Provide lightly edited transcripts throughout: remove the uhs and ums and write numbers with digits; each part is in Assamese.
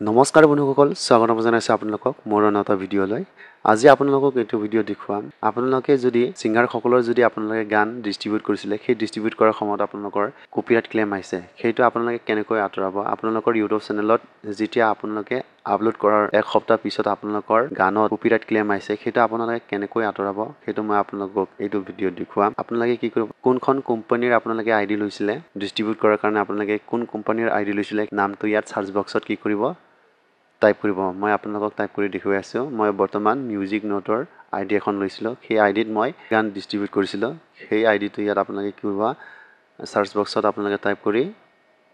নমস্কাৰ বন্ধুসকল, স্বাগতম জনাইছো আপোনালোকক মোৰ নতুন ভিডিঅ'লৈ। আজি আপোনালোকক এইটো ভিডিঅ' দেখুৱাম। আপোনালোকে যদি সিঙ্গাৰসকলৰ যদি আপোনালোকে গান ডিস্ট্ৰিবিউট কৰিছিলে, সেই ডিস্ট্ৰিবিউট কৰাৰ সময়ত আপোনালোকৰ কপিৰাইট ক্লেম আহিছে, সেইটো আপোনালোকে কেনেকৈ আঁতৰাব। আপোনালোকৰ ইউটিউব চেনেলত যেতিয়া আপোনালোকে আপলোড কৰাৰ এক সপ্তাহ পিছত আপোনালোকৰ গানত কপিৰাইট ক্লেম আহিছে, সেইটো আপোনালোকে কেনেকৈ আঁতৰাব, সেইটো মই আপোনালোকক এইটো ভিডিঅ'ত দেখুৱাম। আপোনালোকে কি কৰিব, কোনখন কোম্পানীৰ আপোনালোকে আইডি লৈছিলে ডিস্ট্ৰিবিউট কৰাৰ কাৰণে, আপোনালোকে কোন কোম্পানীৰ আইডি লৈছিলে, নামটো ইয়াত সাৰ্চ বক্সত কি কৰিব টাইপ কৰিব। মই আপোনালোকক টাইপ কৰি দেখুৱাই আছোঁ। মই বৰ্তমান মিউজিক নোটৰ আইডি এখন লৈছিলোঁ, সেই আইডিত মই গান ডিস্ট্ৰিবিউট কৰিছিলোঁ। সেই আইডিটো ইয়াত আপোনালোকে কি কৰিব, সাৰ্চ বক্সত আপোনালোকে টাইপ কৰি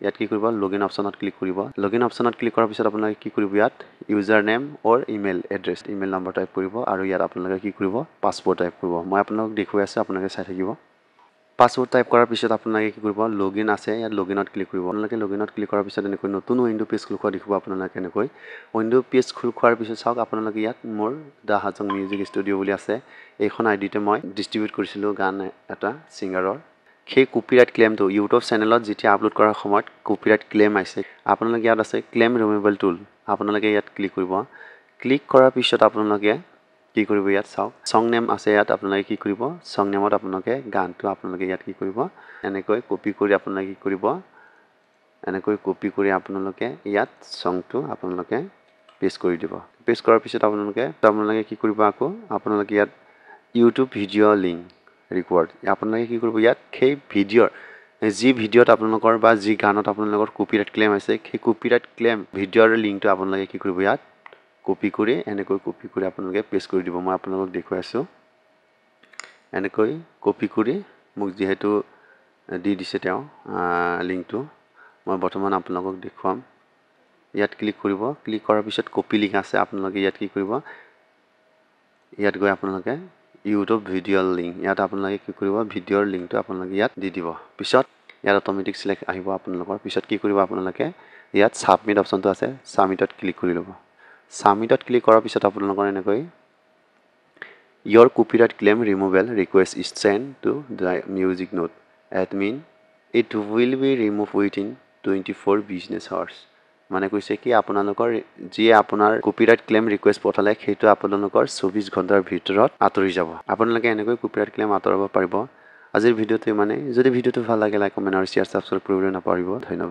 ইয়াত কি কৰিব, লগইন অপশ্যনত ক্লিক কৰিব। লগইন অপশ্যনত ক্লিক কৰাৰ পিছত আপোনালোকে কি কৰিব, ইয়াত user name or email address, email number type কৰিব আৰু ইয়াত আপোনালোকে কি কৰিব, পাছৱৰ্ড টাইপ কৰিব। মই আপোনালোকক দেখুৱাই আছোঁ, আপোনালোকে চাই থাকিব। পাছৱৰ্ড টাইপ কৰাৰ পিছত আপোনালোকে কি কৰিব, লগইন আছে, ইয়াত লগইনত ক্লিক কৰিব। আপোনালোকে লগইনত ক্লিক কৰাৰ পিছত এনেকৈ নতুন উইণ্ডো পেজ খোল খোৱা দেখিব। আপোনালোকে এনেকৈ উইণ্ডো পেজ খোল খোৱাৰ পিছত চাওক, আপোনালোকে ইয়াত মোৰ দা হাজং মিউজিক ষ্টুডিঅ' বুলি আছে, এইখন আইডিতে মই ডিস্ট্ৰিবিউট কৰিছিলোঁ গান এটা ছিংগাৰৰ। সেই কপিৰাইট ক্লেমটো ইউটিউব চেনেলত যেতিয়া আপলোড কৰাৰ সময়ত কপিৰাইট ক্লেম আহিছে, আপোনালোকে ইয়াত আছে ক্লেম ৰিমুভেল টুল, আপোনালোকে ইয়াত ক্লিক কৰিব। ক্লিক কৰাৰ পিছত আপোনালোকে কি কৰিব, ইয়াত চাওক ছং নেম আছে, ইয়াত আপোনালোকে কি কৰিব, ছং নেমত আপোনালোকে গানটো আপোনালোকে ইয়াত কি কৰিব, এনেকৈ কপি কৰি আপোনালোকে কি কৰিব, এনেকৈ কপি কৰি আপোনালোকে ইয়াত ছংটো আপোনালোকে পেষ্ট কৰি দিব। পেষ্ট কৰাৰ পিছত আপোনালোকে কি কৰিব, আকৌ আপোনালোকে ইয়াত ইউটিউব ভিডিঅ' লিংক ৰিকোৱাৰ্ড, আপোনালোকে কি কৰিব, ইয়াত সেই ভিডিঅ'ৰ যি ভিডিঅ'ত আপোনালোকৰ বা যি গানত আপোনালোকৰ কপিৰাইট ক্লেম আছে, সেই কপিৰাইট ক্লেম ভিডিঅ'ৰ লিংকটো আপোনালোকে কি কৰিব, ইয়াত কপি কৰি এনেকৈ কপি কৰি আপোনালোকে পেষ্ট কৰি দিব। মই আপোনালোকক দেখুৱাই আছোঁ, এনেকৈ কপি কৰি মোক যিহেতু দি দিছে তেওঁ লিংকটো, মই বৰ্তমান আপোনালোকক দেখুৱাম। ইয়াত ক্লিক কৰিব। ক্লিক কৰাৰ পিছত কপি লিংক আছে, আপোনালোকে ইয়াত কি কৰিব, ইয়াত গৈ আপোনালোকে ইউটিউব ভিডিঅ' লিংক, ইয়াত আপোনালোকে কি কৰিব, ভিডিঅ'ৰ লিংকটো আপোনালোকে ইয়াত দি দিব। পিছত ইয়াত অট'মেটিক চিলেক্ট আহিব আপোনালোকৰ। পিছত কি কৰিব, আপোনালোকে ইয়াত ছাবমিট অপশ্যনটো আছে, ছাবমিটত ক্লিক কৰি ল'ব। ছাবমিটত ক্লিক কৰাৰ পিছত আপোনালোকৰ এনেকৈ your copyright claim removal request is sent to the music note admin, it will be removed within 24 business hours। মানে কৈছে কি, আপোনালোকৰ যিয়ে আপোনাৰ কপিৰাইট ক্লেম ৰিকুৱেষ্ট পঠালে, সেইটো আপোনালোকৰ 24 ঘণ্টাৰ ভিতৰত আঁতৰি যাব। আপোনালোকে এনেকৈ কপিৰাইট ক্লেম আঁতৰাব পাৰিব। আজিৰ ভিডিঅ'টো মানে, যদি ভিডিঅ'টো ভাল লাগে লাইক কমেণ্ট আৰু শ্বেয়াৰ ছাবস্ক্ৰাইব কৰিবলৈ নাপাহৰিব। ধন্যবাদ।